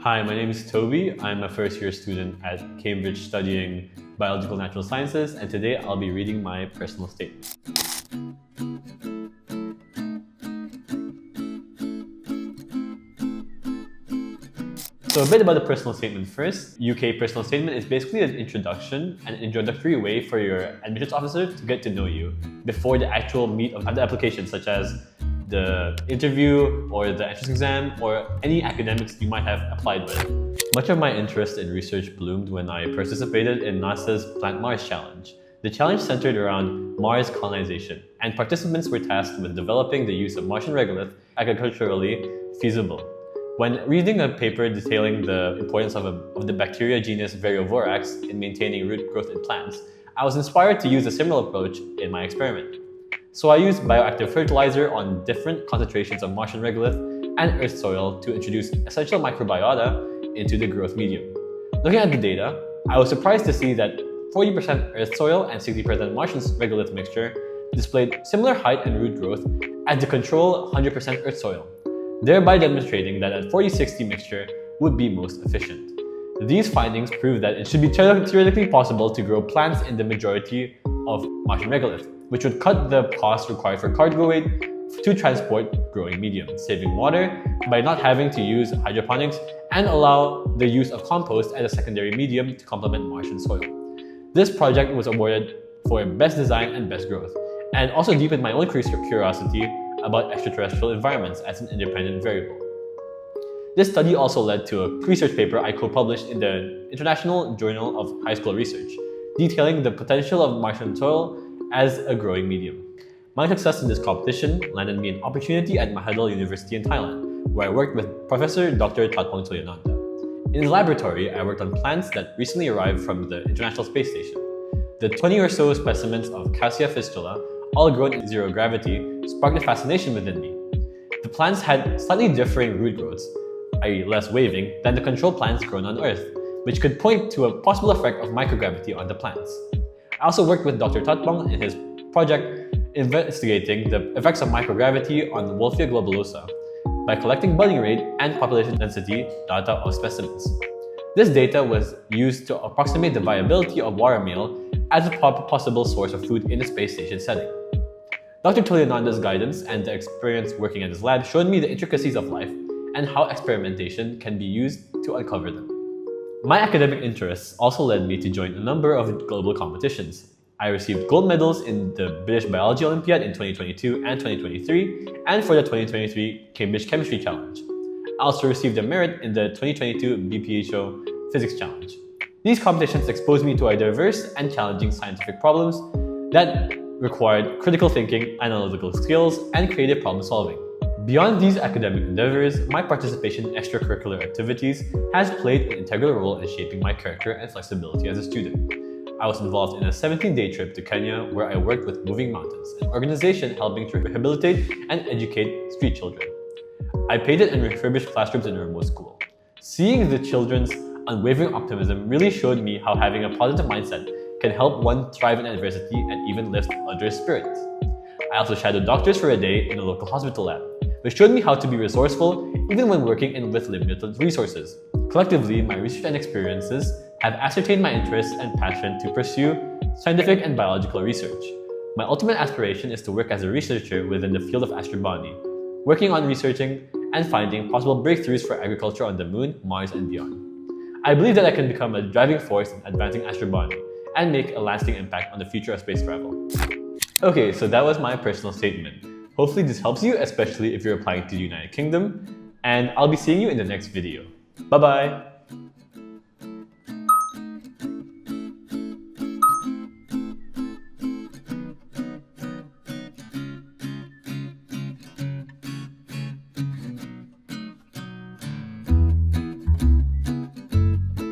Hi, my name is Toby. I'm a first-year student at Cambridge studying Biological Natural Sciences, and today I'll be reading my personal statement. So a bit about the personal statement first. UK personal statement is basically an introduction, an introductory way for your admissions officer to get to know you before the actual meat of the application, such as the interview or the entrance exam or any academics you might have applied with. Much of my interest in research bloomed when I participated in NASA's Plant Mars Challenge. The challenge centered around Mars colonization, and participants were tasked with developing the use of Martian regolith agriculturally feasible. When reading a paper detailing the importance of the bacteria genus Variovorax in maintaining root growth in plants, I was inspired to use a similar approach in my experiment. So I used bioactive fertilizer on different concentrations of Martian regolith and earth soil to introduce essential microbiota into the growth medium. Looking at the data, I was surprised to see that 40% earth soil and 60% Martian regolith mixture displayed similar height and root growth as the control 100% earth soil, thereby demonstrating that a 40-60 mixture would be most efficient. These findings prove that it should be theoretically possible to grow plants in the majority of Martian regolith, which would cut the cost required for cargo weight to transport growing medium, saving water by not having to use hydroponics and allow the use of compost as a secondary medium to complement Martian soil. This project was awarded for Best Design and Best Growth, and also deepened my own curiosity about extraterrestrial environments as an independent variable. This study also led to a research paper I co-published in the International Journal of High School Research, detailing the potential of Martian soil as a growing medium. My success in this competition landed me an opportunity at Mahidol University in Thailand, where I worked with Professor Dr. Tatpong Tulyananda. In his laboratory, I worked on plants that recently arrived from the International Space Station. The 20 or so specimens of Cassia fistula, all grown in zero gravity, sparked a fascination within me. The plants had slightly differing root growths, i.e. less waving, than the control plants grown on Earth, which could point to a possible effect of microgravity on the plants. I also worked with Dr. Tatpong in his project investigating the effects of microgravity on Wolffia globulosa by collecting budding rate and population density data of specimens. This data was used to approximate the viability of watermeal as a possible source of food in a space station setting. Dr. Tulyananda's guidance and the experience working at his lab showed me the intricacies of life and how experimentation can be used to uncover them. My academic interests also led me to join a number of global competitions. I received gold medals in the British Biology Olympiad in 2022 and 2023, and for the 2023 Cambridge Chemistry Challenge. I also received a merit in the 2022 BPHO Physics Challenge. These competitions exposed me to a diverse and challenging scientific problems that required critical thinking, analytical skills, and creative problem solving. Beyond these academic endeavors, my participation in extracurricular activities has played an integral role in shaping my character and flexibility as a student. I was involved in a 17-day trip to Kenya where I worked with Moving Mountains, an organization helping to rehabilitate and educate street children. I painted and refurbished classrooms in a remote school. Seeing the children's unwavering optimism really showed me how having a positive mindset can help one thrive in adversity and even lift others' spirits. I also shadowed doctors for a day in a local hospital lab, which showed me how to be resourceful even when working with limited resources. Collectively, my research and experiences have ascertained my interest and passion to pursue scientific and biological research. My ultimate aspiration is to work as a researcher within the field of astrobiology, working on researching and finding possible breakthroughs for agriculture on the Moon, Mars, and beyond. I believe that I can become a driving force in advancing astrobiology and make a lasting impact on the future of space travel. Okay, so that was my personal statement. Hopefully this helps you, especially if you're applying to the United Kingdom, and I'll be seeing you in the next video. Bye-bye!